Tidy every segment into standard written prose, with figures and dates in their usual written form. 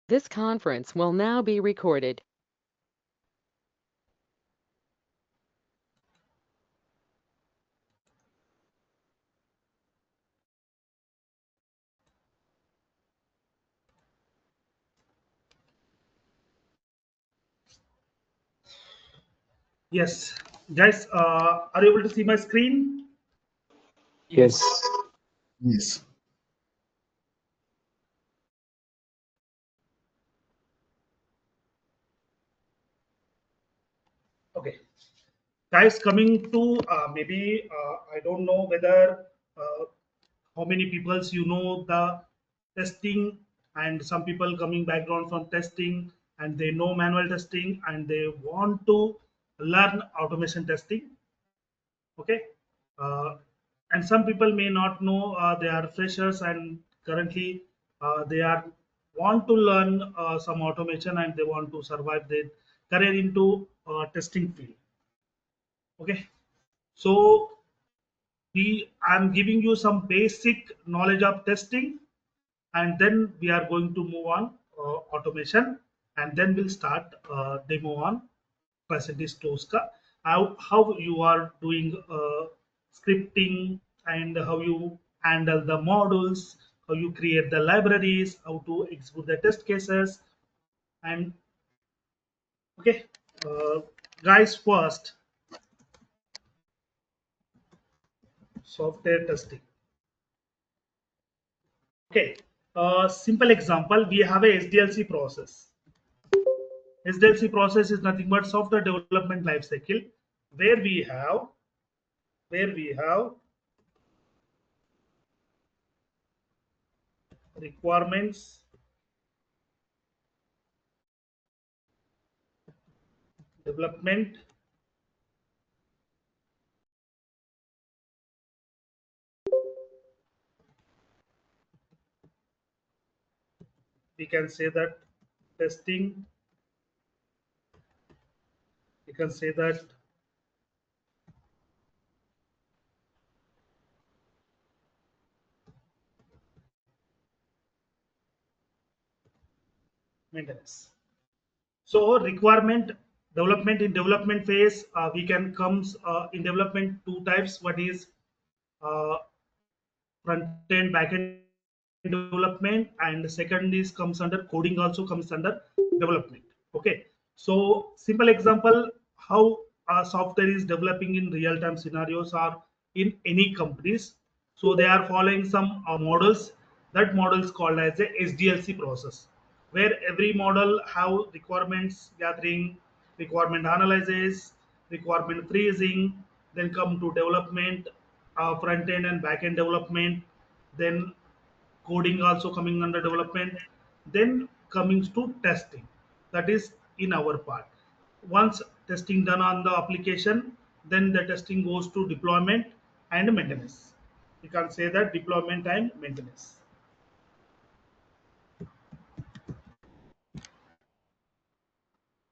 This conference will now be recorded. Yes, guys, are you able to see my screen? Yes. Yes. Okay, guys, coming to maybe I don't know whether how many peoples you know the testing, and some people coming background from testing and they know manual testing and they want to learn automation testing. Okay, uh, and some people may not know, they are freshers and currently they are want to learn some automation and they want to survive their career into testing field. Okay, so we I'm giving you some basic knowledge of testing, and then we are going to move on automation, and then we'll start demo on Tricentis Tosca. How you are doing scripting, and how you handle the modules, how you create the libraries, how to execute the test cases, and okay, uh, guys, first software testing. Okay, simple example, we have a SDLC process. SDLC process is nothing but software development lifecycle, where we have where we have requirements, development, we can say that testing, we can say that maintenance. So requirement development, in development phase, we can comes in development two types. One is uh, front end back end development, and the second is comes under coding, also comes under development. Okay, so simple example, how software is developing in real time scenarios or in any companies. So they are following some models. That model is called as a SDLC process, where every model have requirements gathering, requirement analysis, requirement freezing, then come to development, front end and back end development, then coding also coming under development, then coming to testing, that is in our part. Once testing done on the application, then the testing goes to deployment and maintenance. You can say that deployment and maintenance.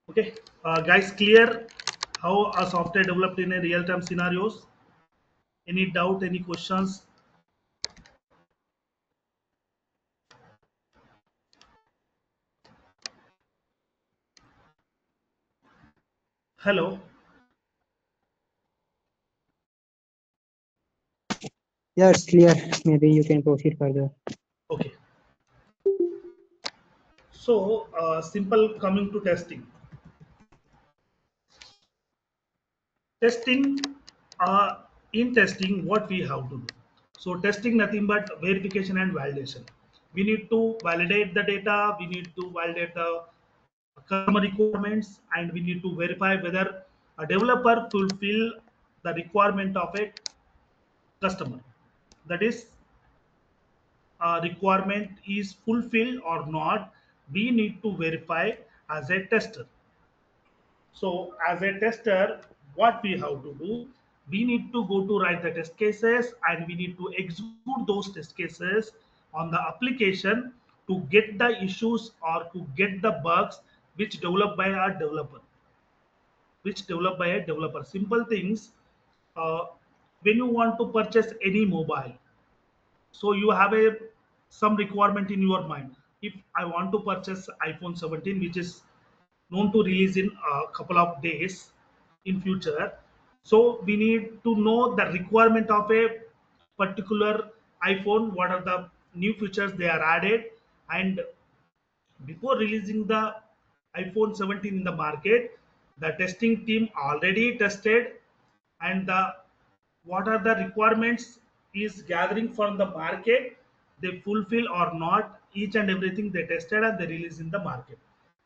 Okay, guys, clear how a software developed in a real-time scenarios? Any doubt, any questions? Hello. Yeah, it's clear. Maybe you can proceed further. Okay, so simple, coming to testing. Testing, in testing, what we have to do? So testing nothing but verification and validation. We need to validate the data, we need to validate the customer requirements, and we need to verify whether a developer fulfill the requirement of a customer. That is, requirement is fulfilled or not, we need to verify as a tester. So as a tester, what we have to do, we need to go to write the test cases and we need to execute those test cases on the application to get the issues or to get the bugs which developed by a developer, simple things. uh, when you want to purchase any mobile, so you have a some requirement in your mind, if I want to purchase iPhone 17, which is known to release in a couple of days in future, so we need to know the requirement of a particular iPhone, what are the new features they are added, and before releasing the iPhone 17 in the market, the testing team already tested and the what are the requirements is gathering from the market, they fulfill or not, each and everything they tested and they release in the market.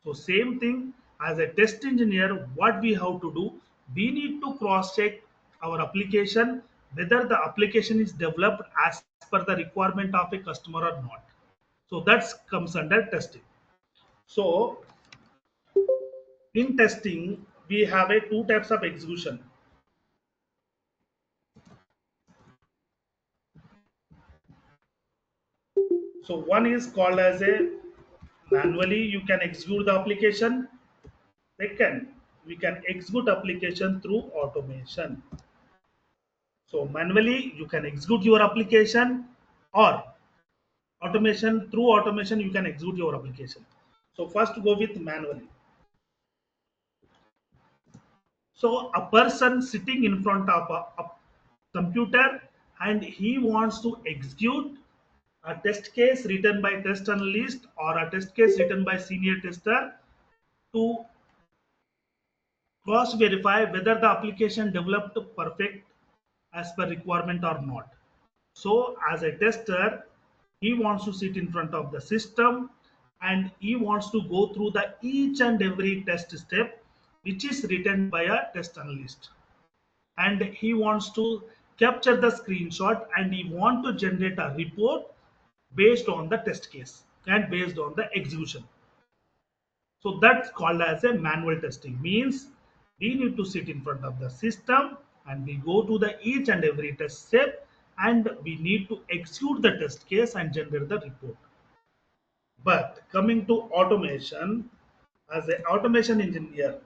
So same thing as a test engineer, what we have to do, we need to cross check our application whether the application is developed as per the requirement of a customer or not. So that comes under testing. So in testing, we have a two types of execution. So one is called as a manually you can execute the application. Second, we can execute application through automation. So manually you can execute your application, or automation, through automation you can execute your application. So first go with manually. So a person sitting in front of a computer and he wants to execute a test case written by test analyst or a test case written by senior tester to cross verify whether the application developed perfect as per requirement or not. So as a tester, he wants to sit in front of the system and he wants to go through the each and every test step which is written by a test analyst, and he wants to capture the screenshot and he want to generate a report based on the test case and based on the execution. So that's called as a manual testing. Means we need to sit in front of the system and we go to the each and every test step and we need to execute the test case and generate the report. But coming to automation, as an automation engineer,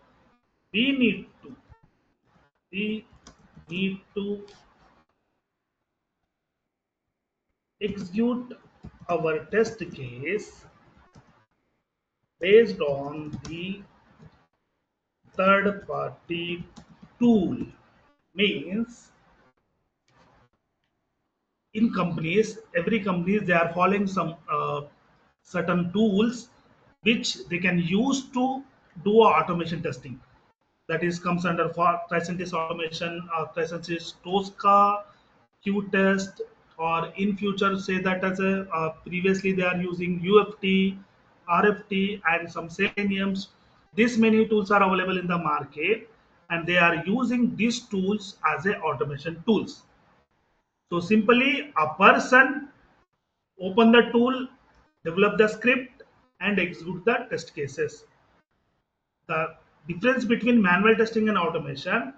we need to we need to execute our test case based on the third party tool. Means in companies, every companies they are following some certain tools which they can use to do automation testing. That is comes under for Tricentis automation, Tricentis Tosca, Q test, or in future say that as a previously they are using UFT, RFT, and some Seleniums. These many tools are available in the market, and they are using these tools as a automation tools. So simply a person open the tool, develop the script, and execute the test cases. The difference between manual testing and automation,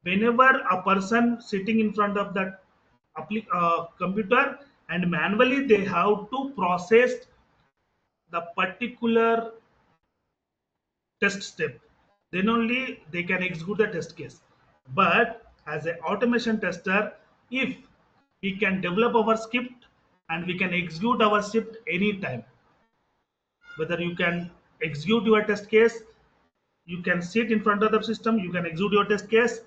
whenever a person sitting in front of that computer and manually they have to process the particular test step, then only they can execute the test case. But as an automation tester, if we can develop our script and we can execute our script anytime, whether you can execute your test case, you can sit in front of the system, you can execute your test case,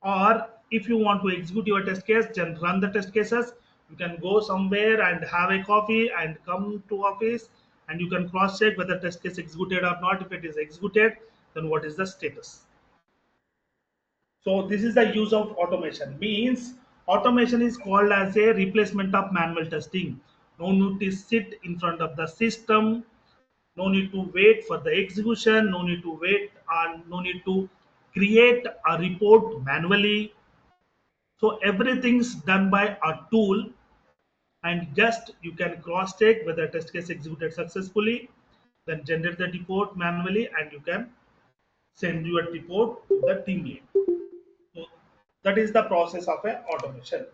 or if you want to execute your test case then run the test cases, you can go somewhere and have a coffee and come to office and you can cross check whether test case executed or not. If it is executed, then what is the status. So this is the use of automation. Means automation is called as a replacement of manual testing. No need to sit in front of the system, no need to wait for the execution, no need to wait, and no need to create a report manually. So everything's done by a tool, and just you can cross check whether test case executed successfully, then generate the report manually and you can send your report to the team lead. So that is the process of a automation.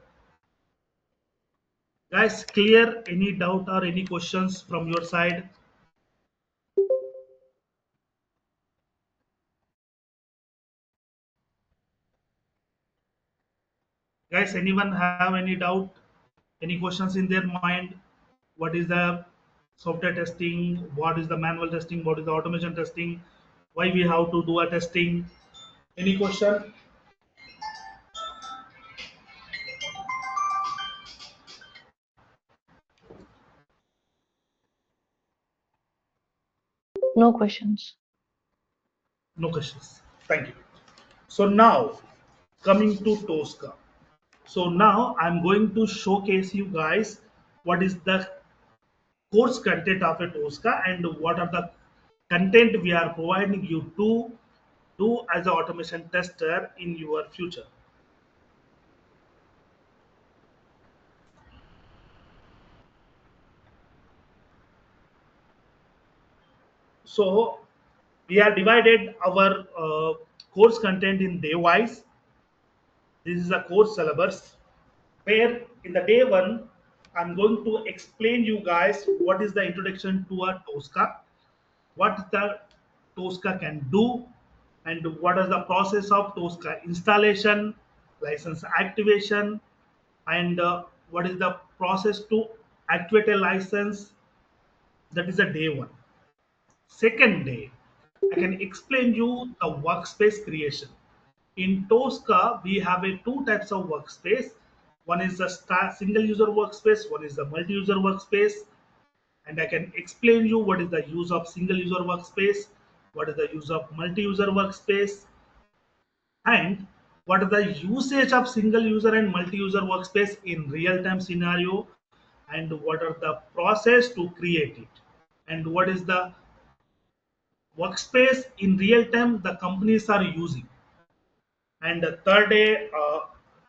Guys, clear? Any doubt or any questions from your side? Guys, anyone have any doubt, any questions in their mind? What is the software testing, what is the manual testing, what is the automation testing, why we have to do a testing. Any question? No questions. No questions. Thank you. So now coming to Tosca. So now I'm going to showcase you guys what is the course content of a Tosca and what are the content we are providing you to do as an automation tester in your future. So we have divided our course content in day wise. This is a course syllabus where in the day one I'm going to explain you guys what is the introduction to a Tosca, what the Tosca can do, and what is the process of Tosca installation, license activation, and what is the process to activate a license. That is a day one. Second day, I can explain you the workspace creation. In Tosca, we have a two types of workspace. One is the single user workspace, one is the multi-user workspace. And I can explain you what is the use of single user workspace, what is the use of multi-user workspace, and what is the usage of single user and multi-user workspace in real-time scenario, and what are the process to create it, and what is the workspace in real time the companies are using. And the third day,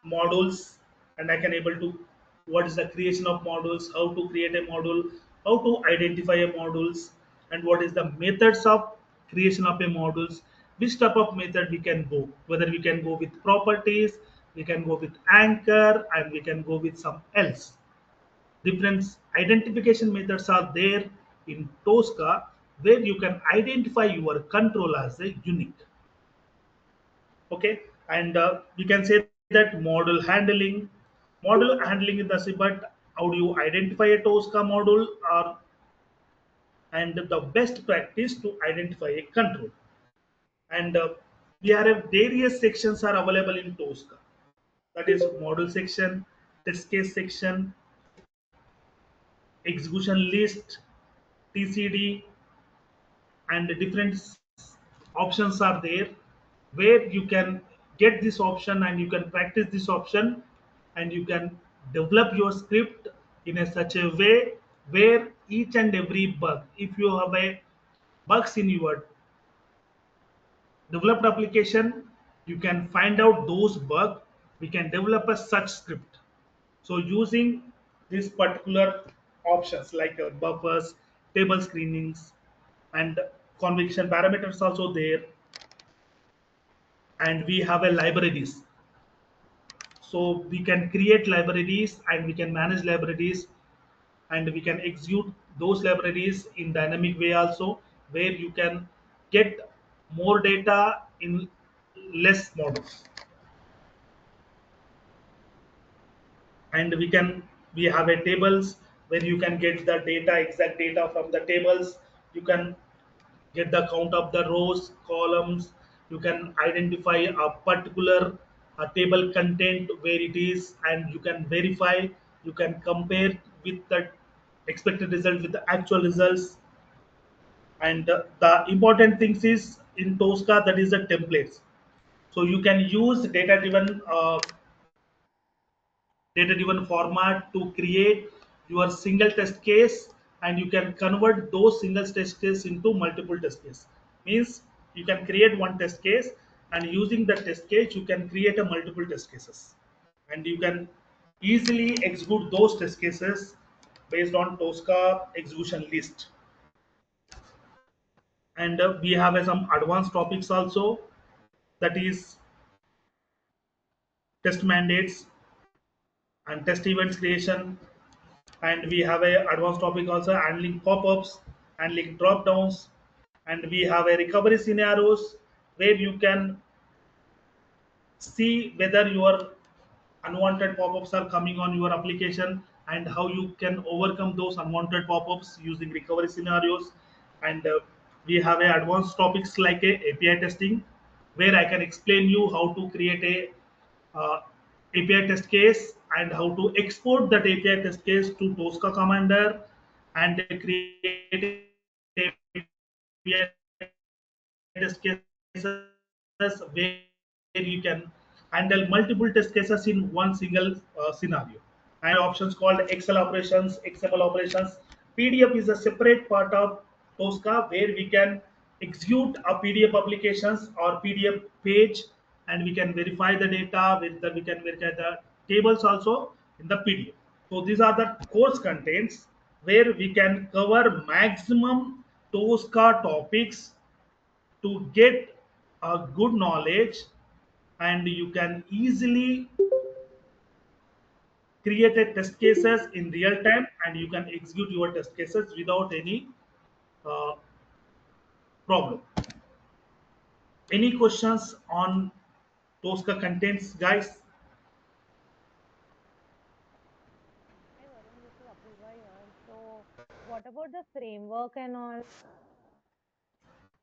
modules, and I can able to what is the creation of modules, how to create a module, how to identify a modules, and what is the methods of creation of a modules, which type of method we can go, whether we can go with properties, we can go with anchor, and we can go with some else. Different identification methods are there in Tosca where you can identify your control as a unique. Okay, and we can say that model handling is the same, but how do you identify a Tosca module, or and the best practice to identify a control. And we have various sections are available in Tosca. That is model section, test case section, execution list, TCD, and different options are there where you can get this option and you can practice this option, and you can develop your script in a such a way where each and every bug, if you have a bugs in your developed application, you can find out those bugs. We can develop a such script. So using these particular options like buffers, table screenings, and conviction parameters also there, and we have a libraries. So we can create libraries and we can manage libraries, and we can execute those libraries in dynamic way also, where you can get more data in less models. And we have a tables where you can get the data, exact data from the tables. You can get the count of the rows, columns. You can identify a particular table content where it is, and you can verify, you can compare with the expected result with the actual results. And the important things is in Tosca, that is the templates. So you can use data driven format to create your single test case, and you can convert those single test case into multiple test case. Means you can create one test case, and using the test case you can create a multiple test cases, and you can easily execute those test cases based on Tosca execution list. And we have some advanced topics also, that is test mandates and test events creation. And we have a advanced topic also, handling pop-ups, handling drop downs, and we have a recovery scenarios where you can see whether your unwanted pop-ups are coming on your application, and how you can overcome those unwanted pop-ups using recovery scenarios. And we have a advanced topics like a API testing, where I can explain you how to create a API test case and how to export that API test case to Tosca Commander and create API test cases where you can handle multiple test cases in one single scenario. And we have other options called Excel operations, XML operations. PDF is a separate part of Tosca where we can execute a PDF applications or PDF page, and we can verify the data with we can verify the tables also in the PDF. So these are the course contents where we can cover maximum Tosca topics to get a good knowledge, and you can easily create a test cases in real time, and you can execute your test cases without any uh, problem. Any questions on Tosca contents, guys? Hi Varun, this is Apurva here. So, what about the framework and all?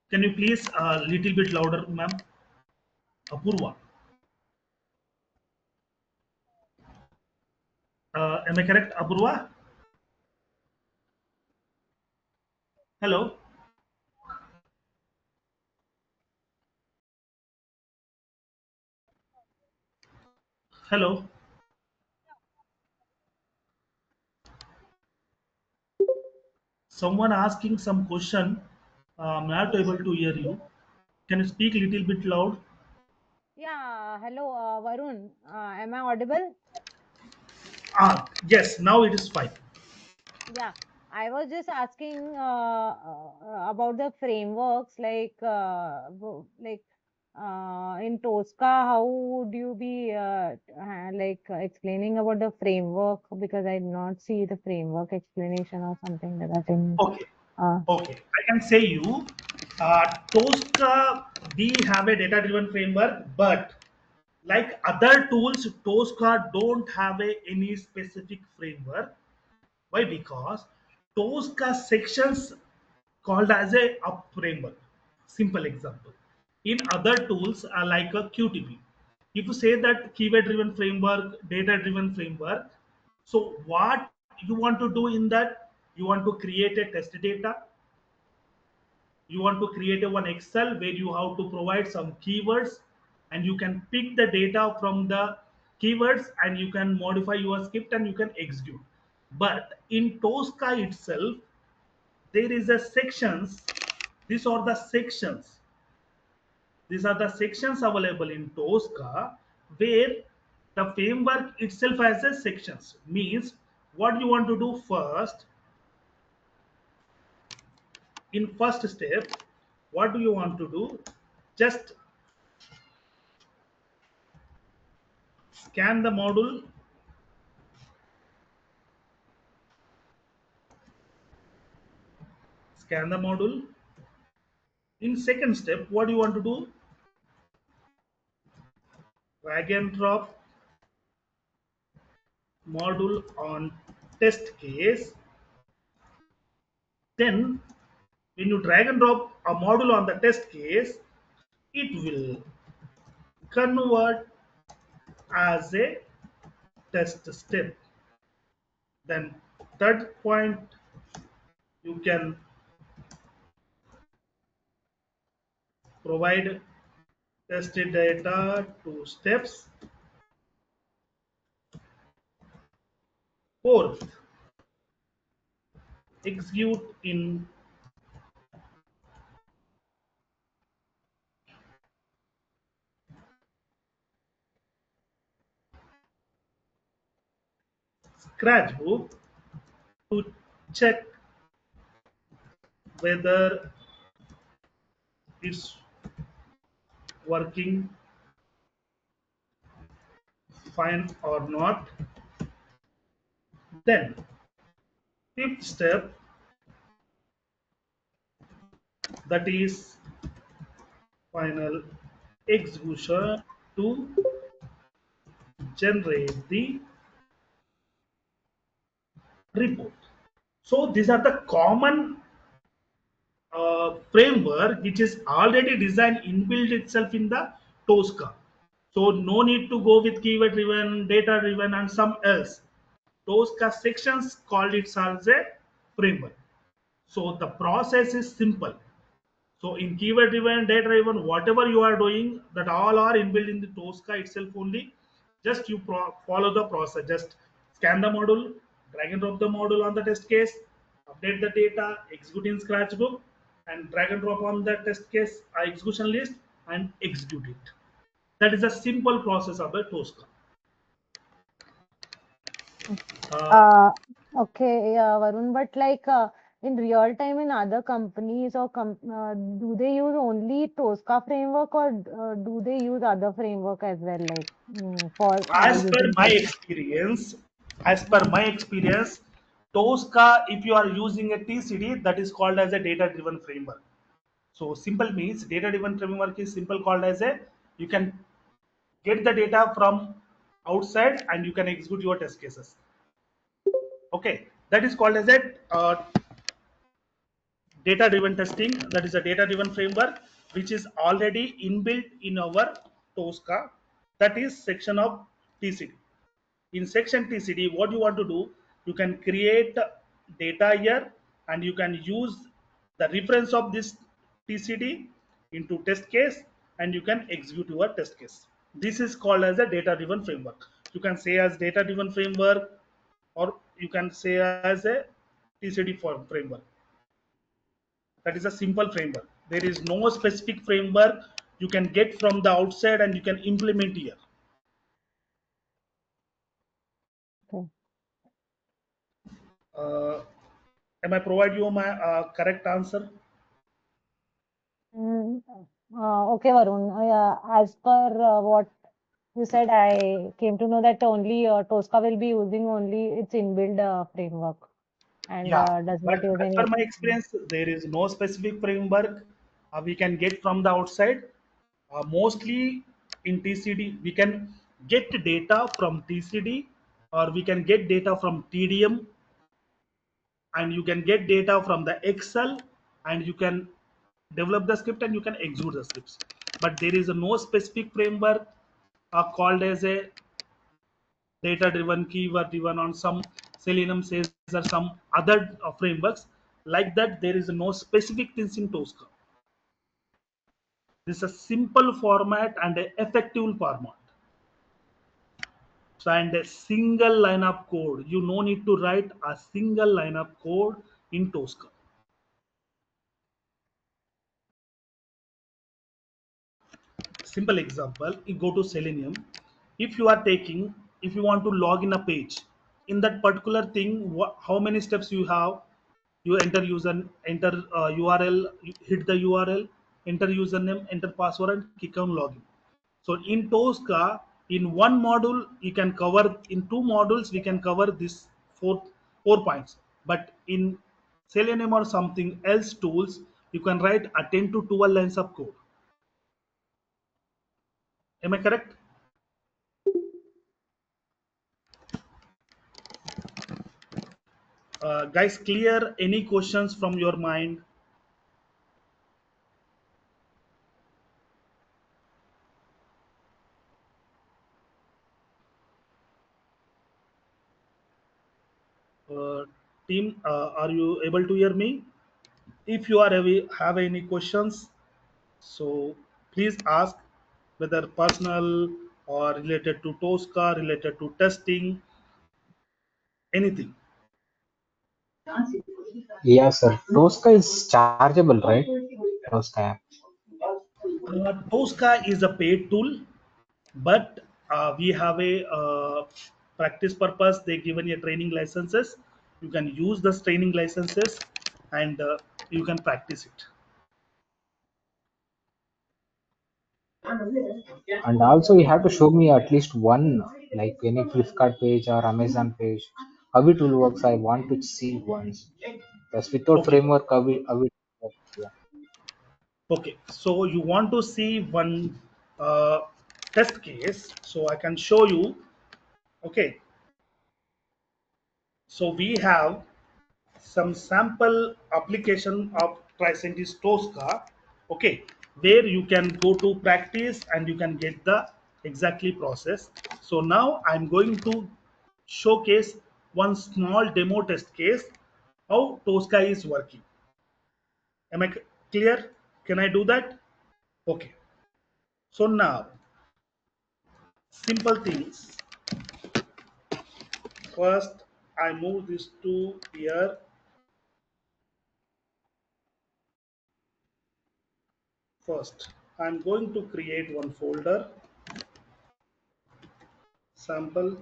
Can you please a little bit louder, ma'am? Apurva. Am I correct, Apurva? Hello? Hello? Someone asking some question. I'm not able to hear you. Can you speak a little bit loud? Yeah, hello Varun. Am I audible? Yes, now it is fine. Yeah, I was just asking about the frameworks in Tosca, how would you be explaining about the framework? Because I did not see the framework explanation or something like that in Okay. uh, Okay, I can say you, Tosca, we have a data-driven framework, but like other tools, Tosca don't have any specific framework. Why? Because Tosca sections called as a up framework. Simple example. In other tools like a QTP, if you say that keyword-driven framework, data-driven framework, so what you want to do in that? You want to create a test data, you want to create a one Excel where you have to provide some keywords, and you can pick the data from the keywords, and you can modify your script and you can execute. But in Tosca itself, there is a sections. These are the sections. These are the sections available in Tosca where the framework itself has a sections. Means what you want to do first, in first step, what do you want to do? Just scan the module, scan the module. In second step, what do you want to do? Drag and drop module on test case. Then when you drag and drop a module on the test case, it will convert as a test step. Then third point, you can provide tested data to steps. Fourth, execute in Scratchbook to check whether it's working fine or not. Then, fifth step, that is final execution to generate the report. So these are the common framework which is already designed inbuilt itself in the Tosca. So no need to go with keyword driven, data driven, and some else. Tosca sections called it as a framework. So the process is simple. So in keyword driven, data driven, whatever you are doing, that all are inbuilt in the Tosca itself only. Just you follow the process. Just scan the module, drag and drop the module on the test case, update the data, execute in Scratchbook, and drag and drop on the test case execution list and execute it. That is a simple process of the Tosca. Uh, Uh, okay, Varun, but like in real time in other companies or do they use only Tosca framework or do they use other framework as well, like for as per using my test? experience, as per Uh, my experience, Tosca, if you are using a TCD, that is called as a data-driven framework. So simple means data-driven framework is simple called as a you can get the data from outside and you can execute your test cases. Okay, that is called as a data-driven testing. That is a data-driven framework which is already inbuilt in our Tosca. That is section of TCD. In section TCD, what you want to do, you can create data here and you can use the reference of this TCD into test case and you can execute your test case. This is called as a data driven framework. You can say as data driven framework or you can say as a TCD form framework. That is a simple framework. There is no specific framework you can get from the outside and you can implement here. okay. Uh, am I provide you my correct answer? Mm, okay, Varun. As per what you said, I came to know that only Tosca will be using only its inbuilt framework and Yeah, does but not use as any. per my experience, there is no specific framework we can get from the outside. Mostly in TCD, we can get data from TCD or we can get data from TDM and you can get data from the Excel and you can develop the script and you can execute the scripts. But there is no specific framework called as a data driven, keyword driven on some Selenium says or some other frameworks like that. There is no specific things in Tosca. This is a simple format and an effective format. So and a single line of code. You no need to write a single line of code in Tosca. Simple example, you go to Selenium. If you are taking, if you want to log in a page, in that particular thing, how many steps you have? You enter user, enter URL, you hit the URL, enter username, enter password, and click on login. So in Tosca, in one module you can cover, in two modules we can cover this four points. But in Selenium or something else tools, you can write a 10 to 12 lines of code. Am I correct? Guys, clear any questions from your mind? Uh, Team, are you able to hear me? If you are have any questions, so please ask, whether personal or related to Tosca, related to testing, anything. Yeah, sir. Tosca is chargeable, right? Tosca app. Tosca is a paid tool, but we have a practice purpose. They given you training licenses. You can use those training licenses and you can practice it. And also, you have to show me at least one, like any Flipkart page or Amazon page. How it will work. I want to see once. Because without Okay. framework, how it works. Yeah. Okay, so you want to see one test case, so I can show you. Okay, So we have some sample application of Tricentis Tosca, okay, where you can go to practice and you can get the exactly process. So now I'm going to showcase one small demo test case how Tosca is working. Am I clear? Can I do that? Okay. So now, simple things. First, I move this to here. First, I'm going to create one folder, sample.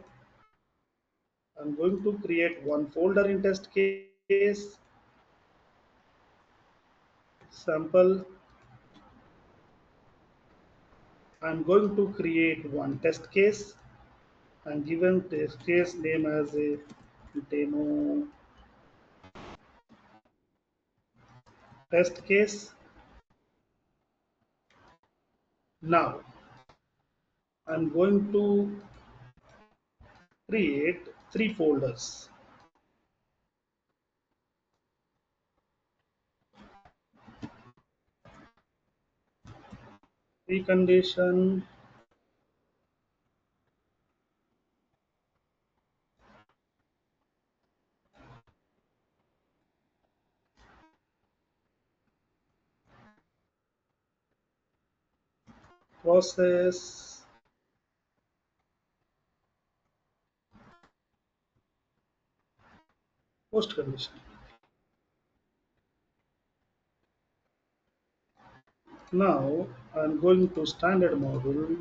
I'm going to create one folder in test case, sample. I'm going to create one test case and given test case name as a demo test case. Now, I'm going to create three folders. Precondition, process, post condition. Now I'm going to standard module,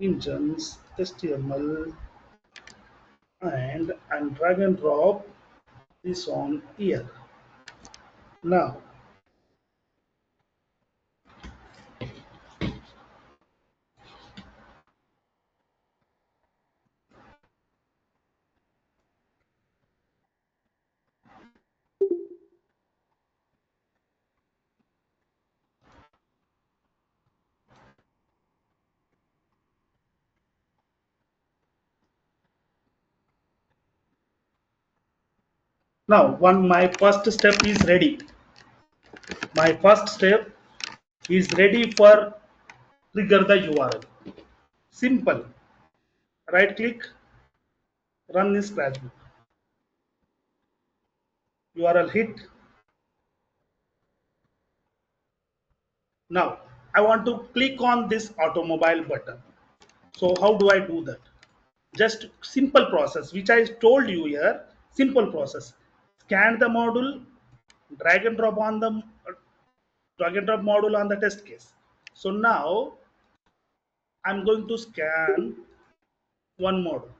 engines, HTML, and drag and drop this on here. Now one my first step is ready. My first step is ready for trigger the URL. Simple. Right click, run this scratchbook. URL hit. Now I want to click on this automobile button. So how do I do that? Just simple process which I told you here. Simple process. Scan the module, drag and drop on the drag and drop module on the test case. So now I'm going to scan one module.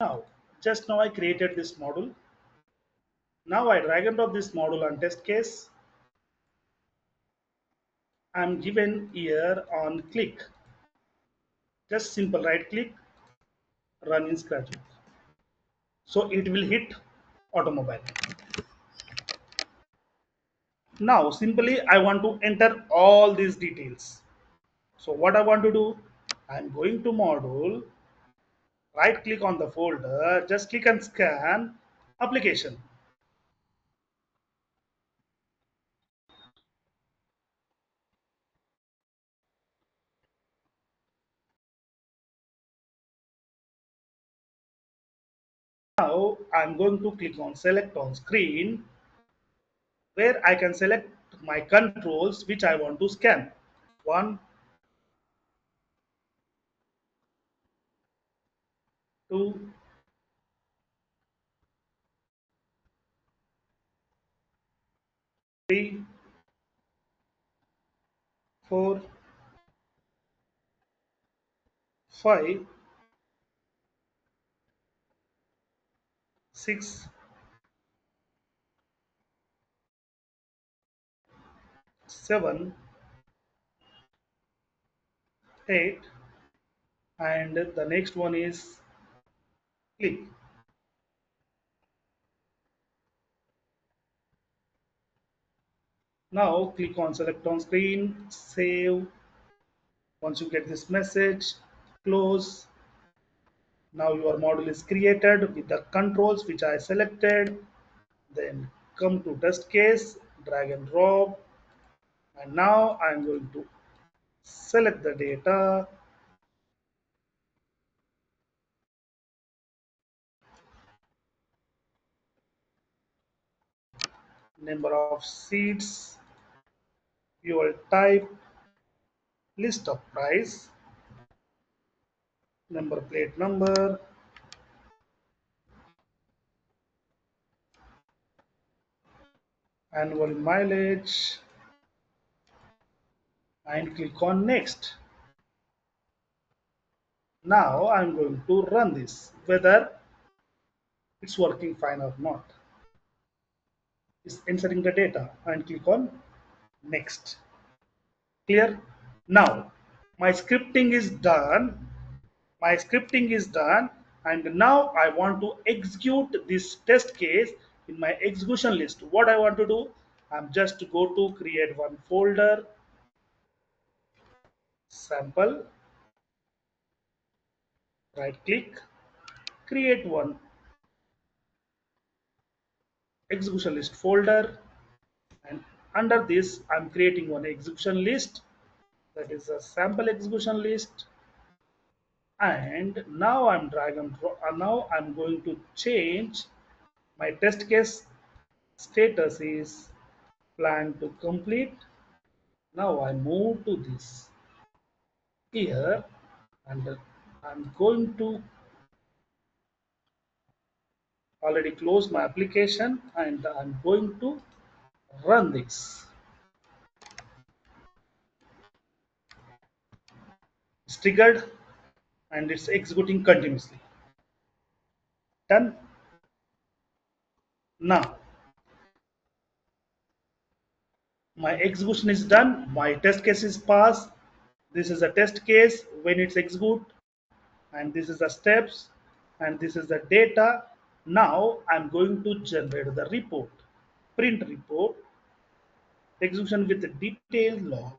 Now, just now I created this module. Now I drag and drop this module on test case. I'm given here on click. Just simple right click, run in Scratch. So it will hit automobile. Now simply I want to enter all these details. So what I want to do, I'm going to module, right click on the folder, just click and scan application. Now I'm going to click on select on screen where I can select my controls which I want to scan. One, two, three, four, 5, 6, 7, 8, and the next one is click. Now click on select on screen, save. Once you get this message, close. Now your module is created with the controls which I selected. Then come to test case, drag and drop, and now I'm going to select the data, number of seats, fuel type, list of price, number plate number, annual mileage, and click on next. Now I'm going to run this, whether it's working fine or not. It's inserting the data and click on next. Clear? Now my scripting is done. My scripting is done, and now I want to execute this test case in my execution list. What I want to do, I'm just to go to create one folder, sample, right click, create one execution list folder, and under this I'm creating one execution list, that is a sample execution list. And now I'm drag and drop, now I'm going to change my test case status is plan to complete. Now I move to this here, and I'm going to already close my application, and I'm going to run this. It's triggered and it's executing continuously. Done. Now my execution is done. My test case is passed. This is a test case when it's execute, and this is the steps, and this is the data. Now I'm going to generate the report, print report, execution with a detailed log.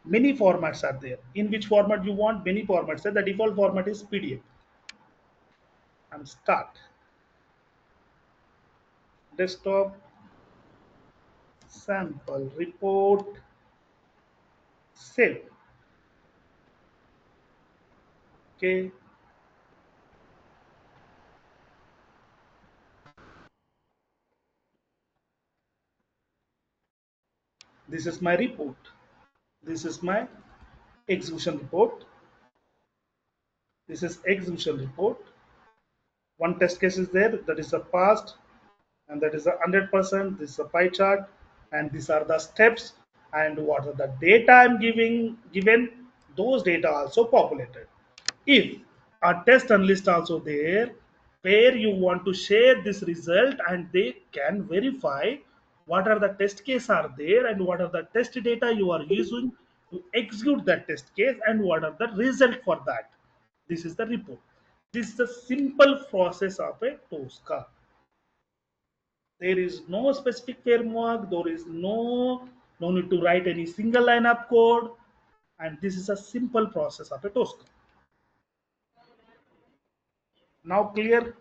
Many formats are there. In which format you want? Many formats. The default format is PDF. And start. Desktop, sample report, save. Okay. This is my report. This is my execution report. This is execution report. One test case is there, that is the past, and that is a 100%. This is a pie chart, and these are the steps, and what are the data I'm given. Those data also populated. If a test analyst also there, where you want to share this result, and they can verify what are the test case are there, and what are the test data you are using to execute that test case, and what are the result for that. This is the report. This is the simple process of a Tosca. There is no specific framework. There is no need to write any single line of code, and this is a simple process of a Tosca. Now clear,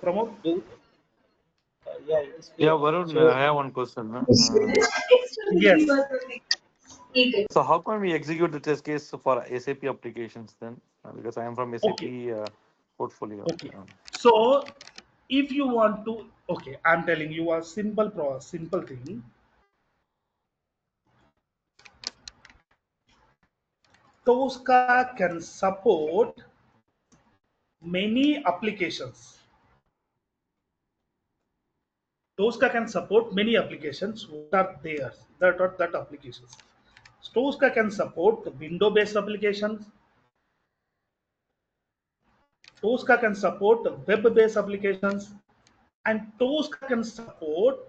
Pramod? Do- yeah, it's Yeah, clear. Varun, So, I have one question. Yes. So how can we execute the test case for SAP applications then? Because I am from SAP Okay. portfolio. Okay. So if you want to, okay, I'm telling you a simple thing. Tosca can support many applications. Tosca can support many applications. What are theirs? That applications. Tosca can support window-based applications. Tosca can support web-based applications, and Tosca can support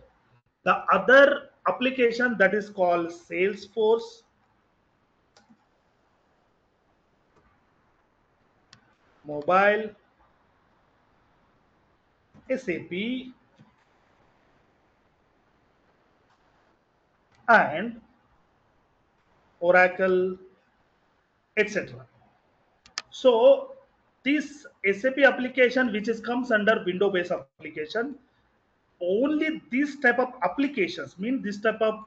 the other application that is called Salesforce, mobile, SAP, and Oracle, etc. So this SAP application, which is comes under window-based application, only this type of applications mean this type of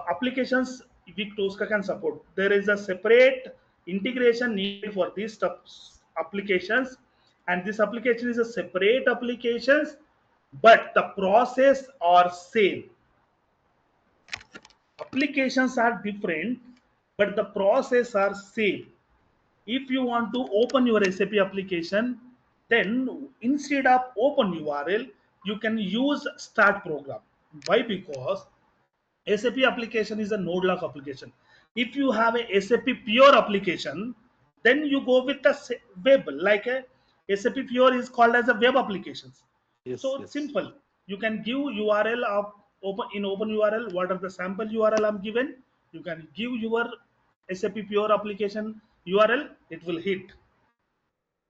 applications which Tosca can support. There is a separate integration needed for these applications, and this application is a separate applications, but the process are same. Applications are different, but the process are same. If you want to open your SAP application, then instead of open URL, you can use start program. Why? Because SAP application is a node lock application. If you have a SAP pure application, then you go with the web, like a SAP pure is called as a web applications. Yes, So it's yes. simple. You can give URL of open URL. What are the sample URL I'm given? You can give your SAP pure application URL. It will hit.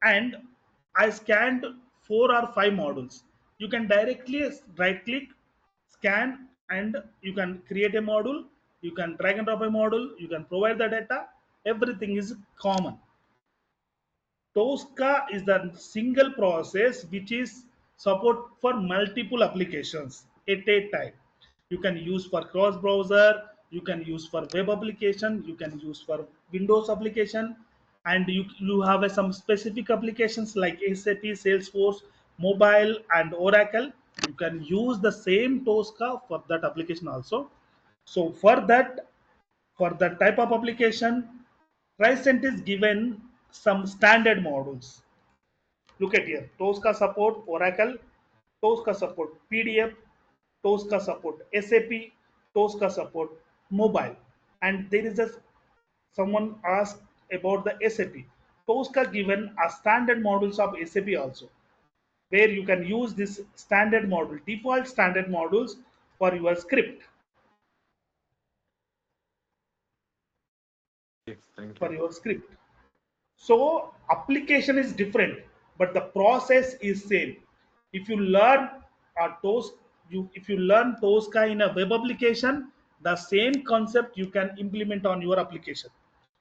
And I scanned 4 or 5 modules. You can directly right click, scan, and you can create a module. You can drag and drop a module. You can provide the data. Everything is common. Tosca is the single process which is support for multiple applications at a time. You can use for cross browser, you can use for web application, you can use for Windows application, and you have some specific applications like SAP, Salesforce, mobile, and Oracle. You can use the same Tosca for that application also. So for that type of application, Tricentis given some standard modules. Look at here. Tosca support Oracle, Tosca support PDF, Tosca support SAP, Tosca support mobile. And there is a someone asked about the SAP. Tosca given a standard modules of SAP also, where you can use this standard module, default standard modules for your script, Yes, thank for you. your script. So application is different, but the process is same. If you learn a if you learn Tosca in a web application, the same concept you can implement on your application,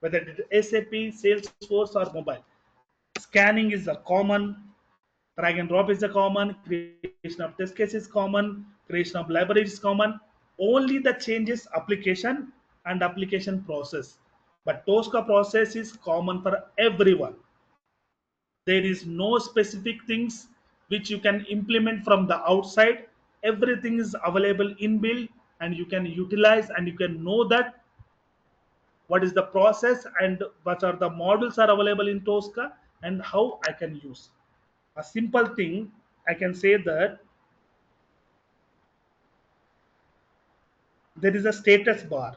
whether it is SAP, Salesforce, or mobile. Scanning is a common, drag and drop is a common, creation of test case is common, creation of library is common. Only the changes application and application process. But Tosca process is common for everyone. There is no specific things which you can implement from the outside. Everything is available inbuilt, and you can utilize and you can know that what is the process and what are the models are available in Tosca and how I can use. A simple thing, I can say that there is a status bar.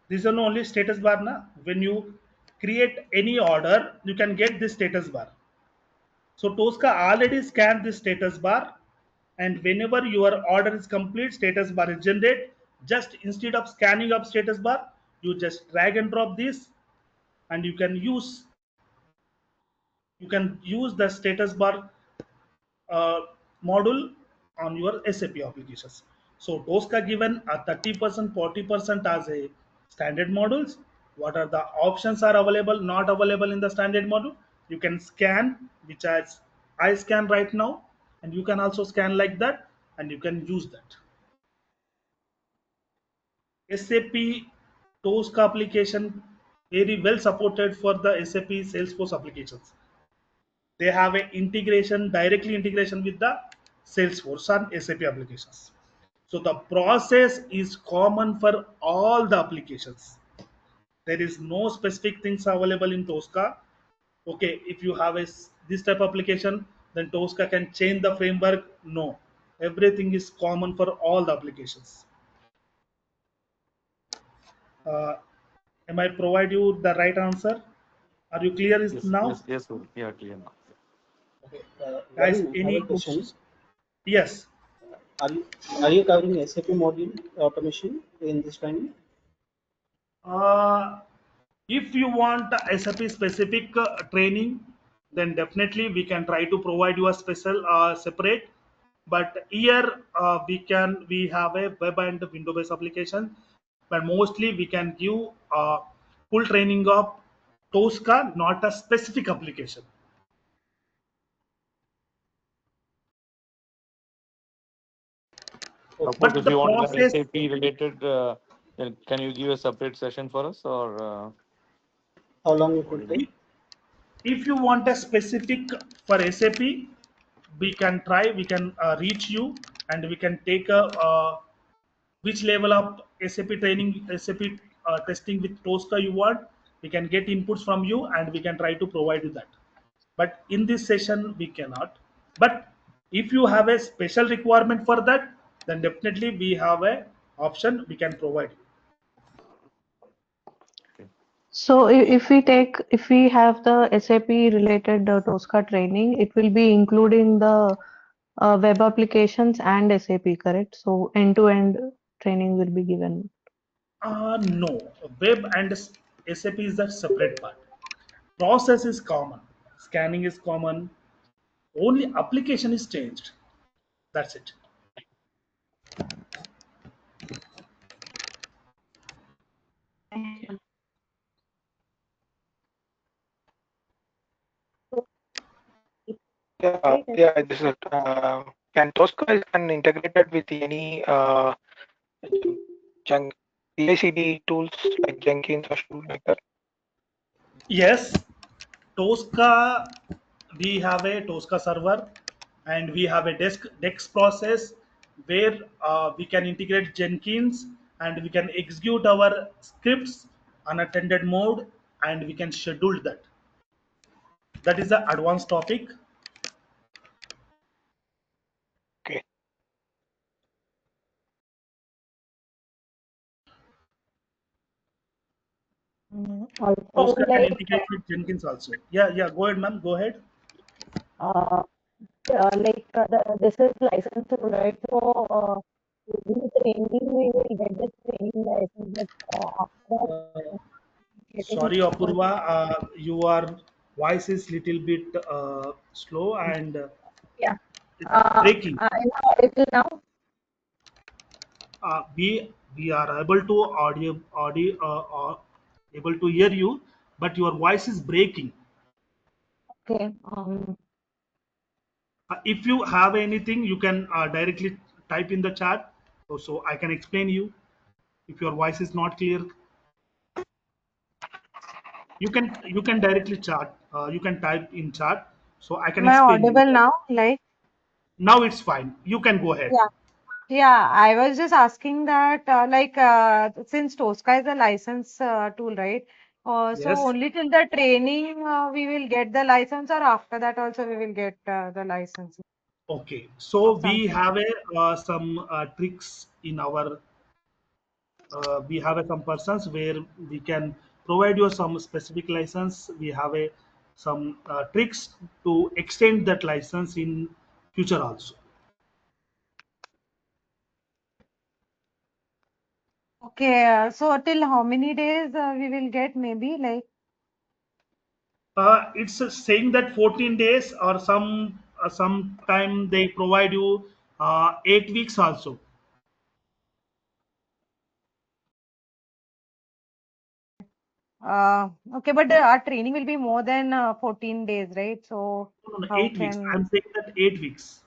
This is only status bar na. When you create any order, you can get this status bar. So Tosca already scanned this status bar, and whenever your order is complete, status bar is generated. Just instead of scanning up status bar, you just drag and drop this, and you can use the status bar uh, module on your SAP applications. So Tosca given a 30%, 40% as a standard modules. What are the options are available, not available in the standard module? You can scan, which as I scan right now, and you can also scan like that, and you can use that. SAP Tosca application very well supported for the SAP Salesforce applications. They have a integration, directly integration with the Salesforce and SAP applications. So the process is common for all the applications. There is no specific things available in Tosca. Okay, if you have this type of application, then Tosca can change the framework. No, everything is common for all the applications. Uh, am I provide you the right answer? Are you clear Yes, now? yes, yes, sir. Yeah, clear now. Okay. Guys, Varun, I have any a question. questions? Yes. Are you are you covering SAP module automation in this training? Uh, if you want SAP specific training, then definitely we can try to provide you a special separate. But here we have a web and window based application, but mostly we can give full training of Tosca, not a specific application. Okay. Suppose But if the you want to learn process, SAP related, then can you give a separate session for us, or How long it what will do you take? mean? if you want a specific for SAP, we can try, we can reach you, and we can take a which level of SAP training, SAP testing with Tosca you want. We can get inputs from you, and we can try to provide you that. But in this session, we cannot. But if you have a special requirement for that, then definitely we have a option we can provide you. Okay. So if we have the SAP related Tosca training, it will be including the web applications and SAP, correct? So end-to-end training will be given. No, web and SAP is the separate part. Process is common, scanning is common. Only application is changed. That's it. Yeah, yeah, this is can Tosca is can integrated with any junk CI/CD tools like Jenkins or something like that. Yes, Tosca, we have a Tosca server and we have a desk process where we can integrate Jenkins and we can execute our scripts unattended mode and we can schedule that. That is the advanced topic. Okay. Also, Tosca can like, integrate with Jenkins also. Yeah, yeah. Go ahead, ma'am. Go ahead. uh, this is license to right? So, in the training, we will get the training license, but after Uh, getting Sorry, Apurva. Your voice is little bit slow and yeah. it's breaking. Am I audible now? We are able to able to hear you, but your voice is breaking. Okay. If you have anything, you can directly type in the chat, so I can explain you. If your voice is not clear, you can directly chat. You can type in chat, so I can Am I explain you. audible now? Like, Now it's fine. You can go ahead. yeah. Yeah, I was just asking that, since Tosca is a license tool, right? So Yes. only till the training we will get the license, or after that also we will get the license Okay. or So we something. have some tricks in our we have some persons where we can provide you some specific license. We have some tricks to extend that license in future also. Okay, so till how many days we will get maybe like It's saying that 14 days or some time they provide you 8 weeks also. okay, but our training will be more than 14 days, right? So No, no, no, how 8 weeks. can I'm saying that 8 weeks.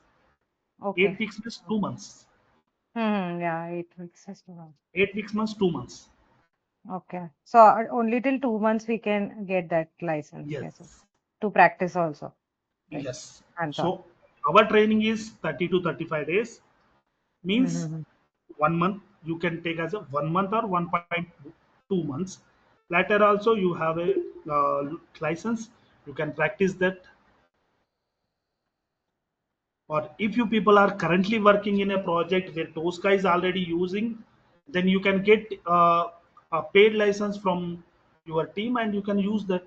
okay. 8 weeks means 2 months. Yeah, 8 weeks is too much. 8 weeks means 2 months. Okay, so only till 2 months we can get that license, Yes. yes, to practice also, right? Yes. Hands on. So our training is 30 to 35 days. Means Mm-hmm. 1 month. You can take as a 1 month or 1.2 months. Later also you have a license. You can practice that. Or if you people are currently working in a project where Tosca is already using, then you can get a paid license from your team and you can use that.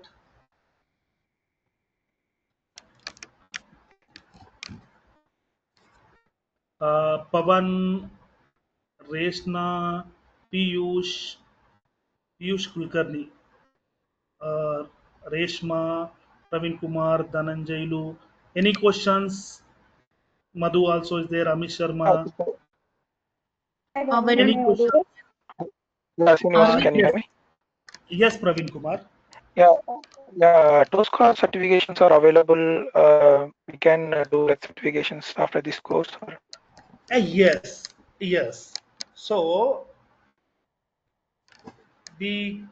Pavan, Reshna, Piyush, Piyush Kulkarni, uh, Reshma, Praveen Kumar, Dhananjaylu. Any questions? Madhu also is there. Amish Sharma. So, Any questions? yeah, seniors, Yes, can you hear yes, me? yes, Praveen Kumar. Yeah, yeah. TOSCA certifications are available. We can do like certifications after this course. Or... Yes, yes. So the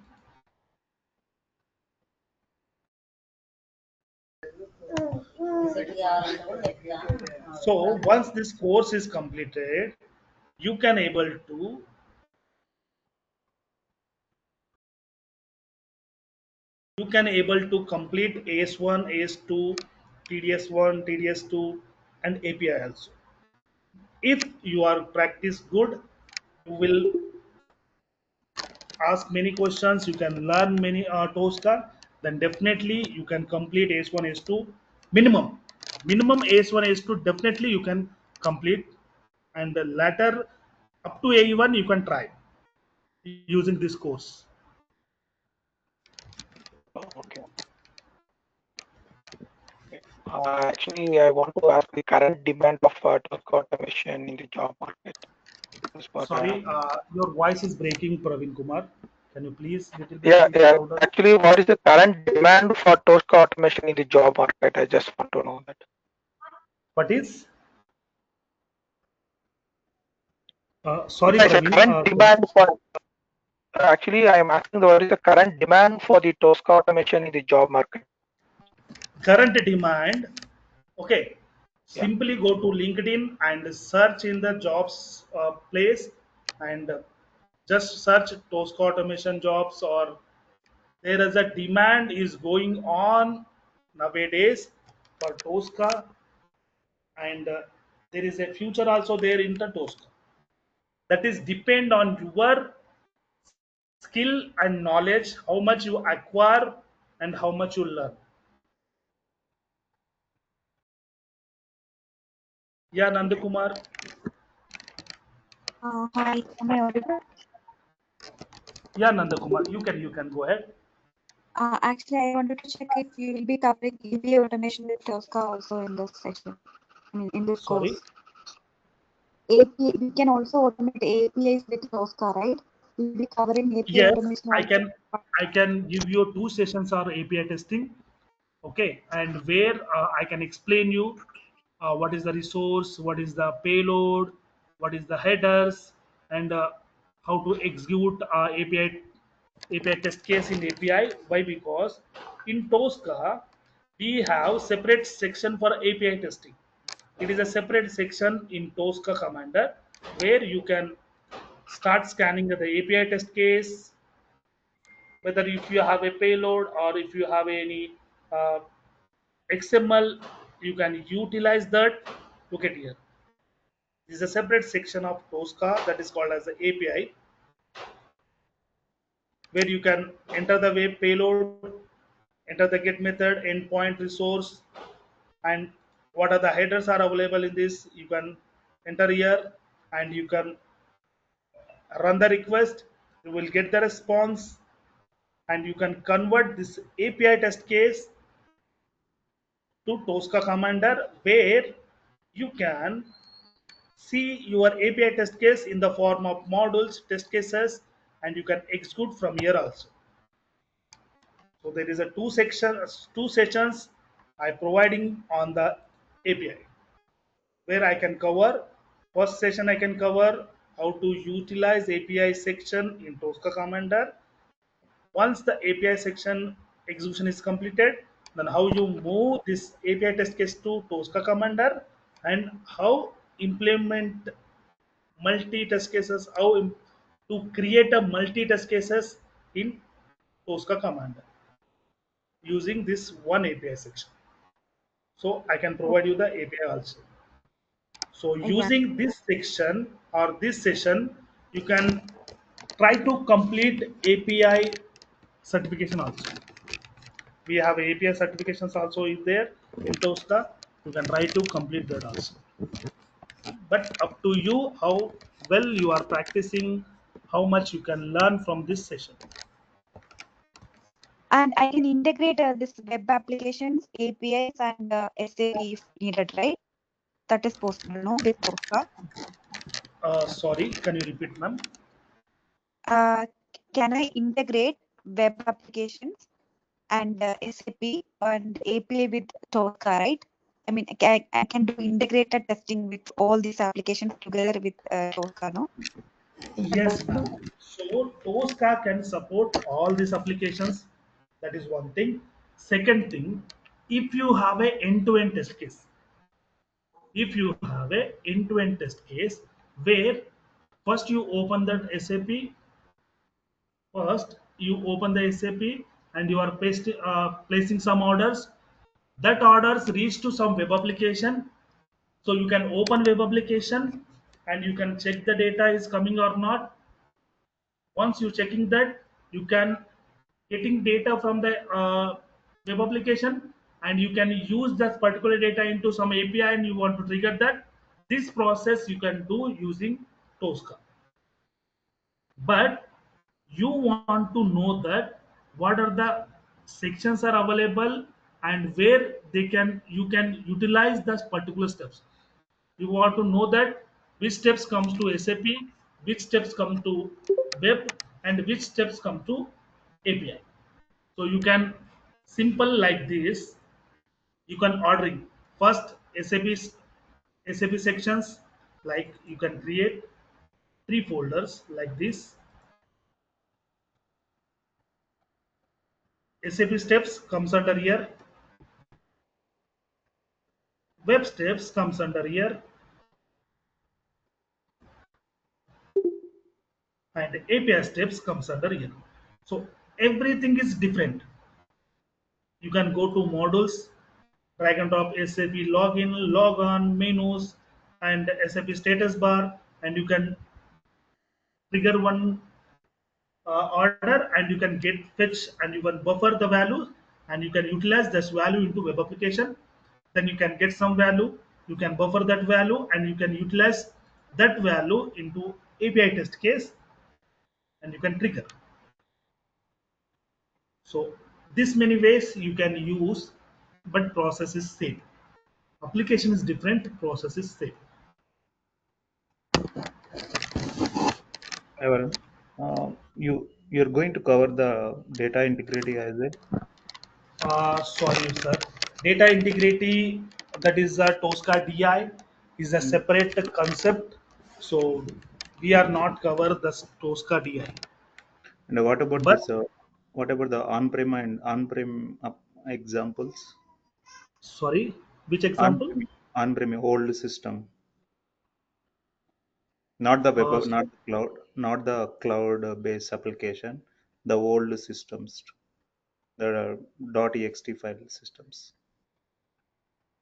so once this course is completed, you can able to complete AS1, AS2, TDS1, TDS2, and API also. If you are practice good, you will ask many questions. You can learn many Tosca. Then definitely you can complete AS1, AS2 minimum. Minimum AS1, AS2 definitely you can complete, and the latter up to A1 you can try using this course. Oh, okay. Okay. Actually, I want to ask the current demand of TOSCA automation in the job market. As per, Sorry, your voice is breaking, Praveen Kumar. Can you please little bit yeah, speak yeah. louder? Actually, what is the current demand for TOSCA automation in the job market? I just want to know that. What is? Sorry, Yeah, it's a Praveen. current demand for. Actually, I am asking what is the current demand for the TOSCA automation in the job market? Current demand. Okay, Yeah. simply go to LinkedIn and search in the jobs place and just search Tosca automation jobs, or there is a demand is going on nowadays for Tosca, and there is a future also there in the Tosca. That is depend on your skill and knowledge, how much you acquire and how much you learn. Yeah, Okay. Nandakumar. Hi, am I audible? Yeah, Nandakumar. You can go ahead. Actually, I wanted to check if you will be covering API automation with Tosca also in this session. I mean, in this Sorry. course. API, we can also automate APIs with Tosca, right? We'll be covering API Yes, automation I also. can. I can give you 2 sessions or API testing. Okay, and where I can explain you what is the resource, what is the payload, what is the headers, and how to execute API test case in API. Why? Because in Tosca we have separate section for API testing. It is a separate section in Tosca Commander where you can start scanning the API test case, whether if you have a payload or if you have any uh, XML, you can utilize that. Look at here. This is a separate section of Tosca that is called as the API, where you can enter the web payload, enter the get method, endpoint resource, and what are the headers are available in this. You can enter here and you can run the request. You will get the response, and you can convert this API test case to Tosca Commander, where you can see your API test case in the form of modules, test cases, and you can execute from here also. So there is a two sessions I providing on the API, where I can cover. First session I can cover how to utilize API section in Tosca Commander. Once the API section execution is completed, then how you move this API test case to Tosca Commander, and how implement multi-test cases, to create a multi-test cases in Tosca command using this one API section. So I can provide you the API also. So Yeah. using this section or this session, you can try to complete API certification also. We have API certifications also in there in Tosca. You can try to complete that also. But up to you how well you are practicing, how much you can learn from this session. And I can integrate this web applications, APIs, and SAP if needed, right? That is possible, no, with Tosca. Sorry, can you repeat, ma'am? Can I integrate web applications and SAP and API with Tosca, right? I mean, I can do integrated testing with all these applications together with Tosca, no? Is that Yes, possible? ma'am. So Tosca can support all these applications. That is one thing. Second thing, if you have a end-to-end test case, if you have a end-to-end test case where first you open that SAP, first you open the SAP and you are placing some orders. That orders reach to some web application. So you can open web application and you can check the data is coming or not. Once you checking that, you can getting data from the web application and you can use that particular data into some API and you want to trigger that. This process you can do using Tosca. But you want to know that what are the sections are available and where they can you can utilize those particular steps. You want to know that which steps comes to SAP, which steps come to web, and which steps come to API. So you can simple like this. You can ordering first SAP sections, like you can create three folders like this. SAP steps comes under here. Web steps comes under here, and API steps comes under here. So everything is different. You can go to modules, drag and drop SAP login, log on, menus, and SAP status bar, and you can trigger one order, and you can get fetch, and you can buffer the value, and you can utilize this value into web application. Then you can get some value, you can buffer that value, and you can utilize that value into API test case, and you can trigger. So this many ways you can use, but process is same. Application is different, process is same. Evan, you're going to cover the data integrity as well. Sorry, sir. Data integrity, that is a Tosca DI, is a separate concept. So we are not cover the Tosca DI. And what about But this? What about the on-prem and on-prem examples? sorry, which example? On-prem, on-prem old system, not the web, Uh, not the cloud, not the cloud-based application. The old systems, there are .ext file systems.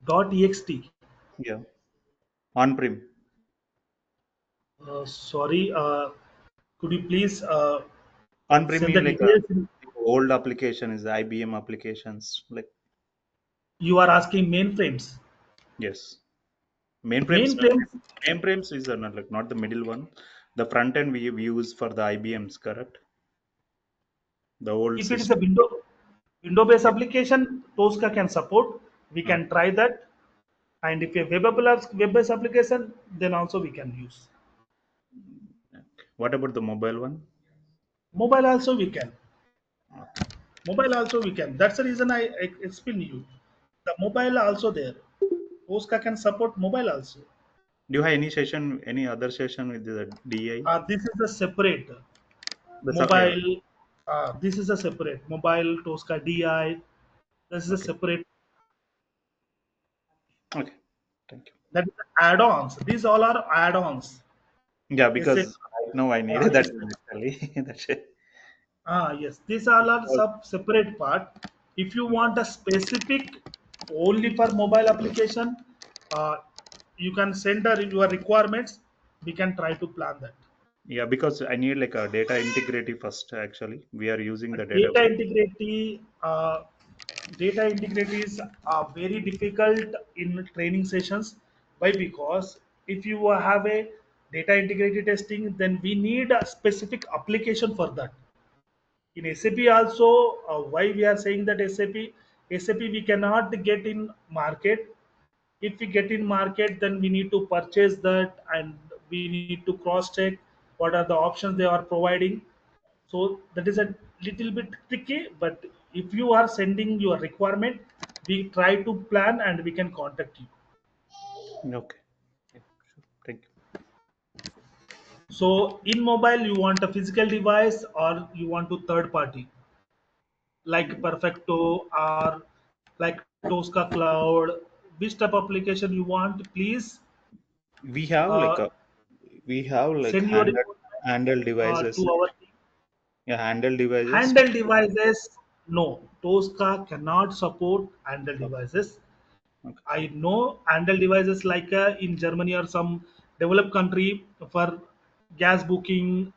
.ext. Yeah, on-prem. Sorry, could you please On-prem send is the like a details? old application is IBM applications. Like You are asking mainframes. yes, mainframes. Mainframes. Mainframes is not like not the middle one. The front end we use for the IBMs, correct? The old If it is a system. window-based Yeah. application, Tosca can support. We Okay. can try that. And if a web-based application, then also we can use. What about the mobile one? Mobile also we can. Mobile also we can. That's the reason I explain you. The mobile also there. Tosca can support mobile also. Do you have any session, any other session with the DI? This is a separate The separate. mobile. This is a separate mobile Tosca DI. This is a Okay. separate. Okay. Thank you. That is add-ons. These all are add-ons. Yeah, SAP. because right now I uh, needed that SAP. one actually. That's it. Yes, these all are Because- sub separate part. If you yeah. want a specific only for mobile application, uh, you can send your requirements. We can try to plan that. Yeah, because I need like a data integrity first. Actually, we are using the Data database. integrity, data integrity is very difficult in training sessions. Why? Because if you have a data integrity testing, then we need a specific application for that. In SAP also, why we are saying that SAP we cannot get in market. If we get in market, then we need to purchase that, and we need to cross check what are the options they are providing. So that is a little bit tricky, but if you are sending your requirement, we try to plan and we can contact you. Okay. Yeah, sure. Thank you. So in mobile, you want a physical device or you want to third party like Perfecto or like Tosca Cloud. Which type of application you want? Please We have like uh, a we have like send your requirement handle devices. to our team. Yeah, handle devices. Handle devices, no. Tosca cannot support handle Okay. devices. Okay. I know handle devices like in Germany or some developed country for gas booking,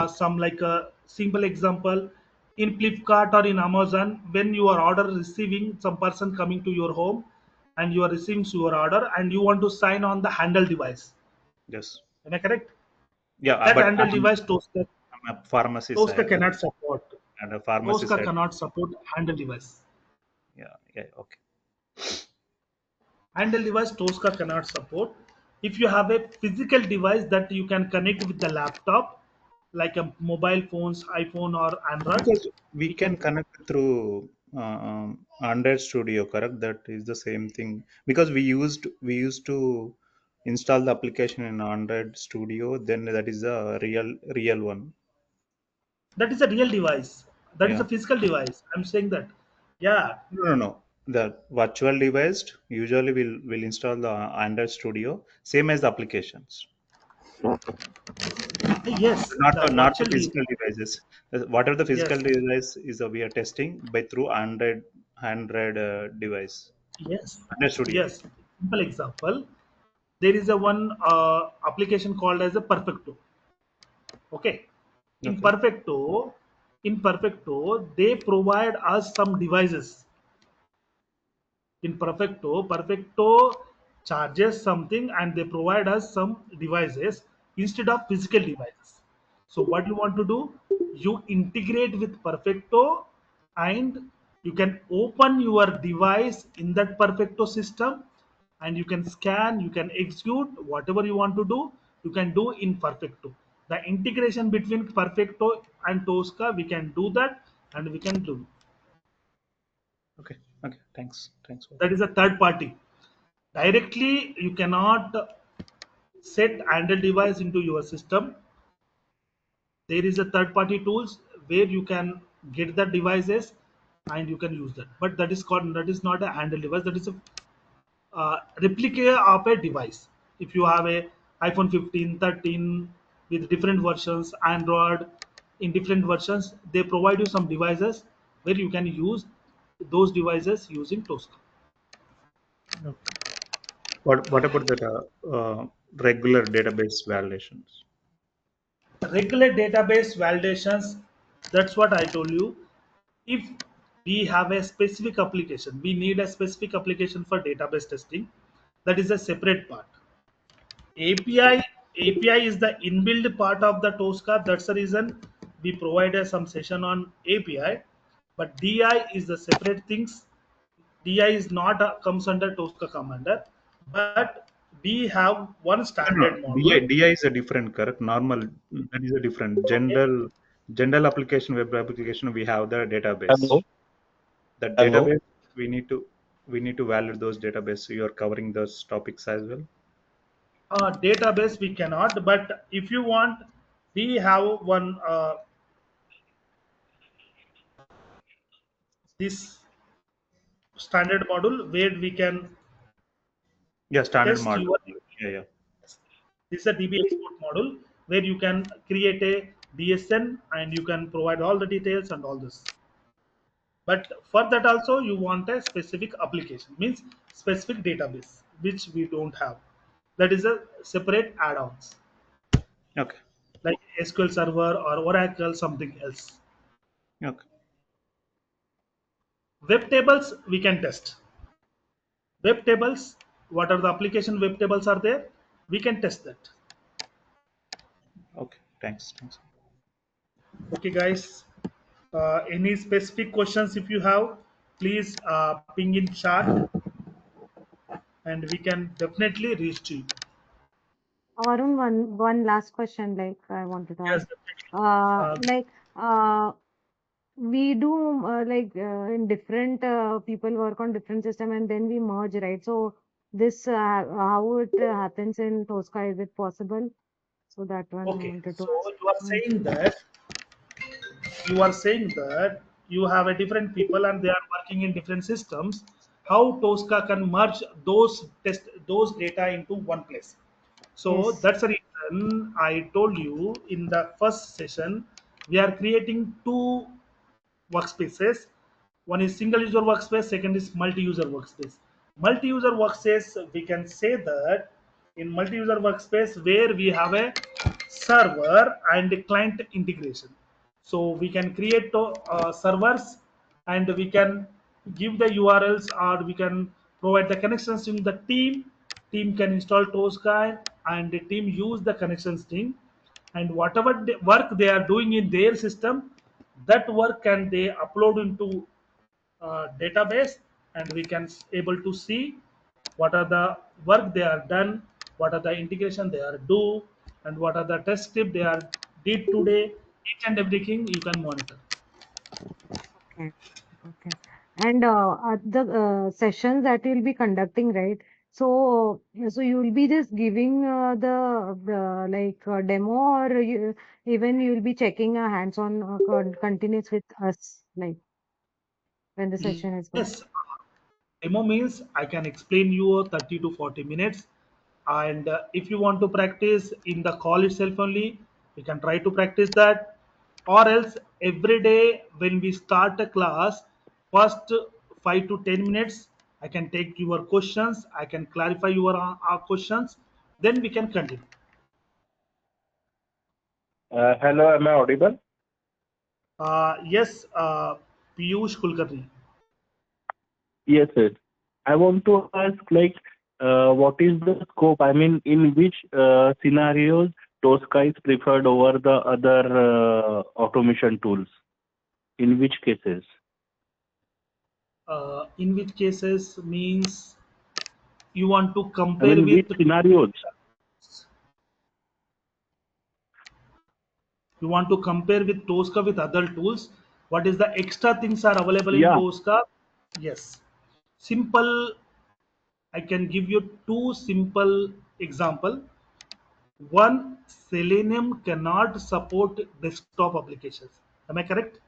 some like a simple example in Flipkart or in Amazon, when your order receiving some person coming to your home and you are receiving your order and you want to sign on the handle device. Yes. Am I correct? Yeah, That but handle device I'm a pharmacy Tosca side cannot support. and a pharmacy Tosca side. cannot support handle device. Yeah. Yeah. Okay. Handle device Tosca cannot support. If you have a physical device that you can connect with the laptop, like a mobile phones, iPhone or Android, Because we we can can. connect through Android Studio, correct? That is the same thing. Because we used to install the application in Android Studio. Then that is a real one. That is a real device. That is Yeah. a physical device. I'm saying that. Yeah. No, no, no. The virtual device usually will install the Android Studio, same as the applications. Yes. Not The not the virtual device. physical devices. Whatever the physical Yes. device is, we are testing by through Android device, Yes. Android Studio. Yes. Simple example. There is a one application called as a Perfecto. Okay. In Okay. Perfecto, in Perfecto, they provide us some devices. In Perfecto charges something and they provide us some devices instead of physical devices. So what you want to do, you integrate with Perfecto and you can open your device in that Perfecto system and you can scan, you can execute whatever you want to do, you can do in Perfecto. The integration between Perfecto and Tosca, we can do that and we can do. Okay. Okay. Thanks. Thanks for that. That is a third party. Directly, you cannot set handle device into your system. There is a third party tools where you can get the devices and you can use that. But that is not a handle device. That is a replica of a device. If you have a iPhone 15, 13 with different versions, Android in different versions, they provide you some devices where you can use those devices using Tosca. Okay. What about that regular database validations? Regular database validations, that's what I told you. If we have a specific application, we need a specific application for database testing, that is a separate part. Api is the inbuilt part of the Tosca. That's the reason we provided some session on API. But Di is the separate things. Di is not comes under Tosca commander, but we have one No, no. standard module. DI is a different, correct? Normal, that is a different. General application, web application, we have the database. Hello. That Hello. database, we need to validate those database. So you are covering those topics as well. Database we cannot, but if you want, we have one this standard module where we can Yeah, standard test model. your. Yeah, yeah. This is a DB export module where you can create a DSN and you can provide all the details and all this. But for that also you want a specific application, means specific database, which we don't have. That is a separate add-ons Okay. like SQL Server or Oracle, something else. Okay. Web tables we can test. Web tables, what are the application web tables are there? We can test that. Okay. Thanks. Thanks. Okay, guys. Any specific questions if you have, please ping in chat and we can definitely reach to you. Arun, one last question, like I wanted to Yes, ask. definitely. Uh, Uh, like we do in different people work on different system and then we merge, right? So this how it happens in Tosca, is it possible? So that one I okay, wanted to so ask. you are Mm. saying that you have a different people and they are working in different systems. How Tosca can merge those data into one place? So Yes. that's the reason I told you in the first session we are creating two workspaces. One is single user workspace, second is multi-user workspace. Multi-user workspace, we can say that in multi-user workspace where we have a server and a client integration. So we can create servers and we can give the URLs or we can provide the connections in the team. Team can install Tosca and the team use the connections thing, and whatever work they are doing in their system, that work can they upload into database and we can able to see what are the work they are done, what are the integration they are do, and what are the test script they are did today. Each and everything you can monitor. Okay. Okay. And the sessions that you'll be conducting, right? So, so you will be just giving the like demo, or even you'll be checking a hands-on continuous with us, like when the session is going. Yes, demo means I can explain you 30 to 40 minutes. And if you want to practice in the call itself only, you can try to practice that. Or else every day when we start a class, first 5 to 10 minutes, I can take your questions, I can clarify your questions, then we can continue. Hello, am I audible? Yes, Piyush Kulkarni. Yes, sir. I want to ask, like, what is the scope? I mean, in which scenarios Tosca is preferred over the other automation tools? In which cases? In which cases means you want to I compare mean, with which scenarios? you want to compare with Tosca with other tools. What is the extra things are available in Yeah, Tosca? Yes. Simple. I can give you two simple example. One, Selenium cannot support desktop applications. Am I correct?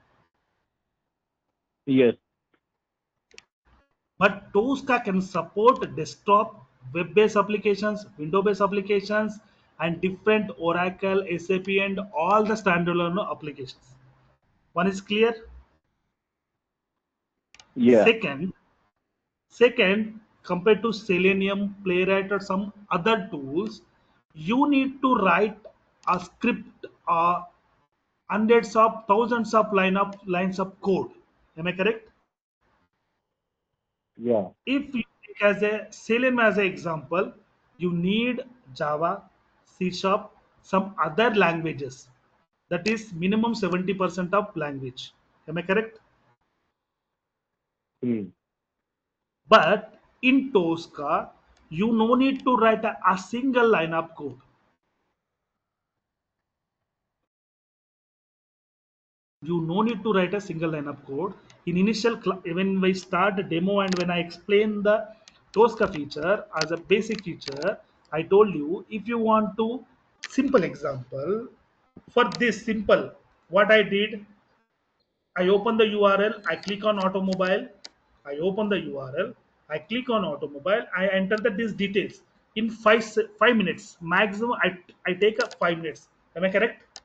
yes. But Tosca can support desktop, web-based applications, window-based applications, and different Oracle, SAP, and all the standalone applications. One is clear. Yeah. Second, Second, compared to Selenium, Playwright, or some other tools, you need to write a script, hundreds of thousands of lines of code. Am I correct? Yeah. If you take as a Selenium as an example, you need Java, C Sharp, some other languages. That is minimum 70% of language. Am I correct? Hmm. But in Tosca, you no need to write a single line of code. You no need to write a single line of code. In initial, when we start the demo and when I explain the Tosca feature as a basic feature, I told you if you want to simple example for this simple, what I did, I open the URL, I click on automobile, I open the URL, I click on automobile, I enter these details. in 5 minutes maximum. I take a 5 minutes. Am I correct?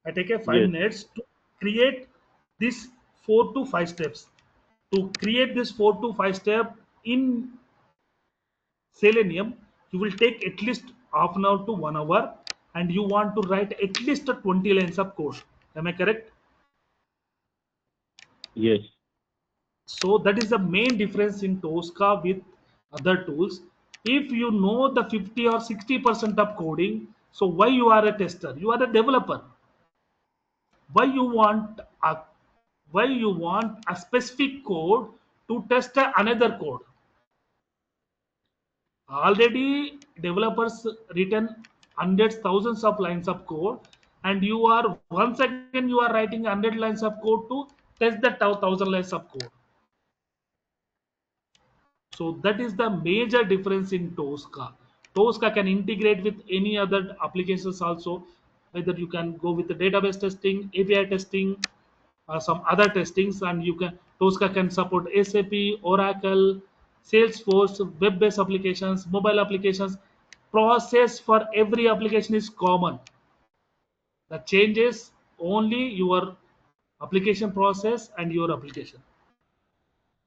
I take a five Yes. minutes to create this 4 to 5 steps. To create this 4 to 5 step in Selenium, you will take at least half an hour to 1 hour, and you want to write at least 20 lines of code. Am I correct? Yes. So that is the main difference in Tosca with other tools. If you know the 50 or 60% of coding, so why you are a tester? You are a developer. Why you want a specific code to test another code? Already developers written hundreds, thousands of lines of code, and you are once again you are writing 100 lines of code to test the 1,000 lines of code. So that is the major difference in Tosca. Tosca can integrate with any other applications also. Whether you can go with the database testing, API testing, some other testings, and you can Tosca can support SAP, Oracle, Salesforce, web-based applications, mobile applications. Process for every application is common. The changes only your application process and your application.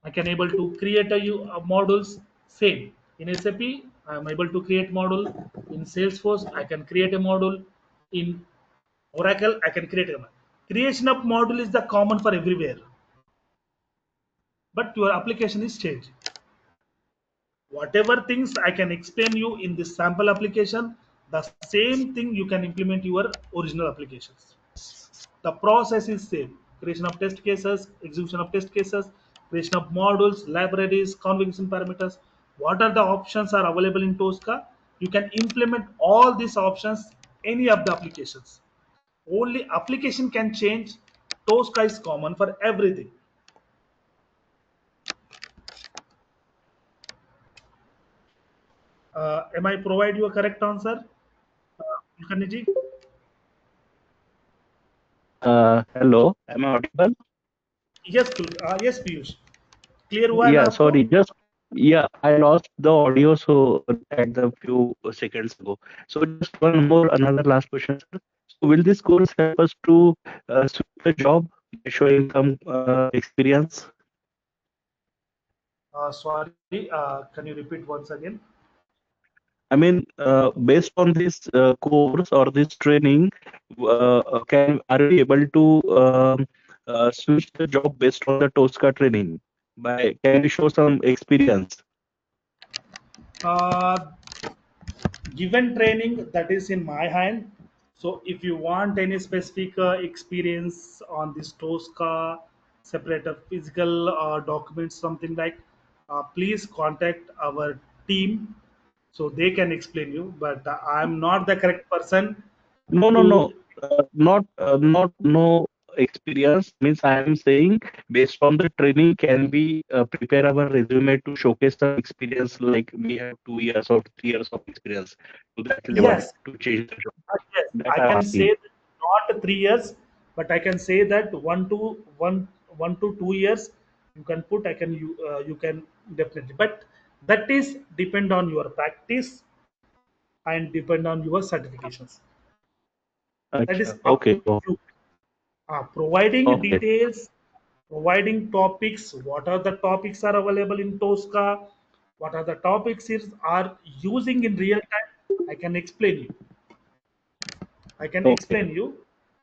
I can able to create modules same in SAP. I am able to create module in Salesforce. I can create a module in Oracle. I can create a creation of module is the common for everywhere, but your application is changed. Whatever things I can explain you in this sample application, the same thing you can implement your original applications. The process is same: creation of test cases, execution of test cases, creation of modules, libraries, configuration parameters. What are the options are available in Tosca? You can implement all these options any of the applications. Only application can change. Tosca is common for everything. Am I provide you a correct answer, Kaniji? Hello, am I audible? Yes, yes, Piyush. Clear हुआ है ना Yeah, आपको? sorry, just yeah, I lost the audio so at the few seconds ago. So just one more, another last question, sir. So will this course help us to switch the job by showing some experience? Sorry, can you repeat once again? I mean, based on this course or this training, can are we able to switch the job based on the Tosca training? By can we show some experience? Uh, Given training that is in my hand. So if you want any specific experience on this Tosca, separate a physical documents, something like, please contact our team so they can explain you. But I'm not the correct person No, no, to. no, not no experience. Means I am saying based on the training, can we prepare our resume to showcase some experience like we have 2 years or 3 years of experience to that level Yes, to change the job? yes, That I I'm can say asking. that not 3 years, but I can say that 1 to 2 years you can put. You can definitely, but that is depend on your practice and depend on your certifications. That is Acha, up okay, to you. Providing okay, details, providing topics. What are the topics are available in Tosca? What are the topics is are using in real time? I can explain you. I can okay, explain you,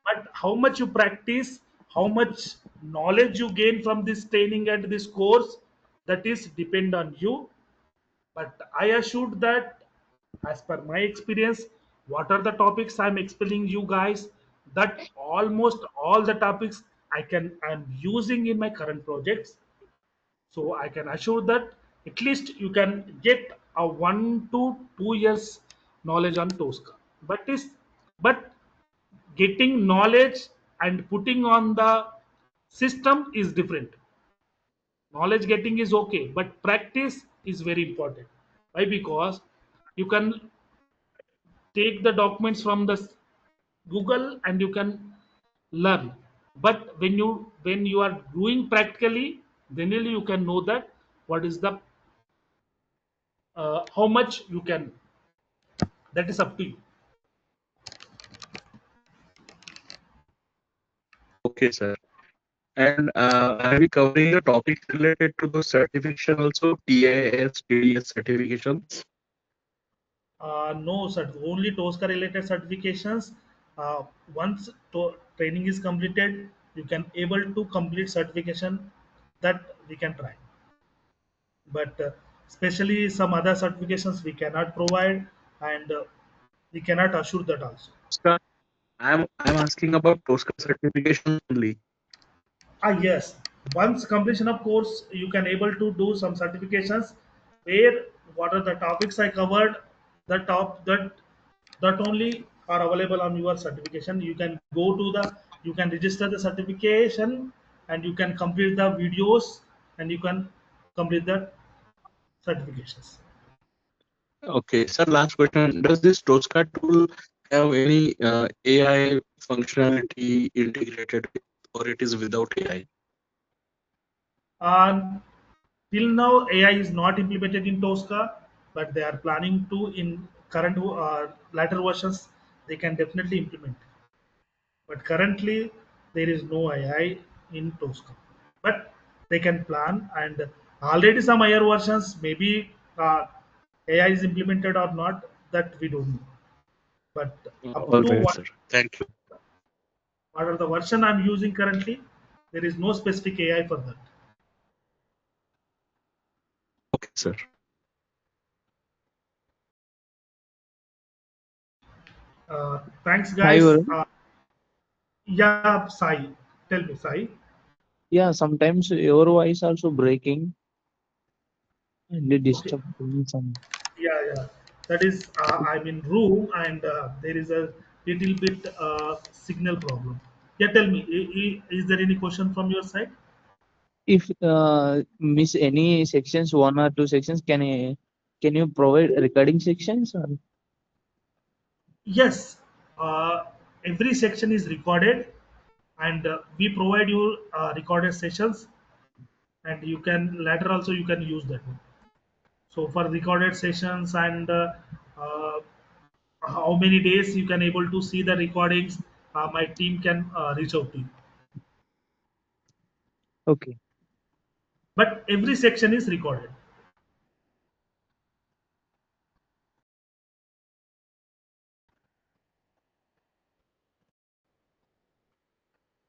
but how much you practice, how much knowledge you gain from this training and this course, that is depend on you. But I assured that, as per my experience, what are the topics I'm explaining you guys? That almost all the topics I'm using in my current projects. So I can assure that at least you can get a 1 to 2 years knowledge on Tosca. But getting knowledge and putting on the system is different. Knowledge getting is okay, but practice is very important. Why? Because you can take the documents from the Google and you can learn. But when you are doing practically, then only you can know that what is the how much you can. That is up to you. Okay, sir. And are we covering the topics related to the certification also, TIS, TDS certifications? No, sir. Only Tosca related certifications. Once training is completed, you can able to complete certification that we can try. But especially some other certifications we cannot provide, and we cannot assure that also. Tosca, I'm asking about Tosca certification only. Yes. Once completion of course, you can able to do some certifications where what are the topics I covered, the top that only are available on your certification. You can go to you can register the certification and you can complete the videos and you can complete the certifications. Okay, sir, last question. Does this Tosca tool have any AI functionality integrated with, or it is without AI? Till now, AI is not implemented in Tosca, but they are planning to in current latter versions. They can definitely implement. But currently, there is no AI in Tosca. But they can plan, and already some higher versions, maybe AI is implemented or not, that we don't know. But up All to right, sir. Thank you. what are the version I'm using currently, there is no specific AI for that. Okay, sir. Thanks, Hi, guys. Varun. Yeah, Sai. Tell me, Sai. Yeah, sometimes your voice also breaking and it Okay. disturbing some. Yeah. That is, I'm in room and there is a little bit signal problem. Yeah, tell me, is there any question from your side? If miss any sections, one or two sections, can you provide recording sections? Or? Yes. Uh, every section is recorded and we provide you recorded sessions and you can later also you can use that one. So for recorded sessions and how many days you can able to see the recordings, my team can reach out to you. Okay. But every section is recorded.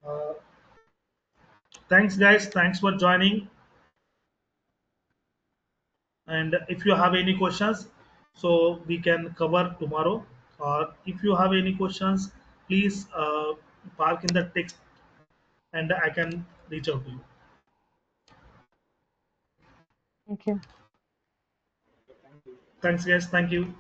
Uh, Thanks, guys. Thanks for joining. And if you have any questions, so we can cover tomorrow. Or if you have any questions, please park in the text, and I can reach out to you. Thank you. Thanks, guys. Thank you.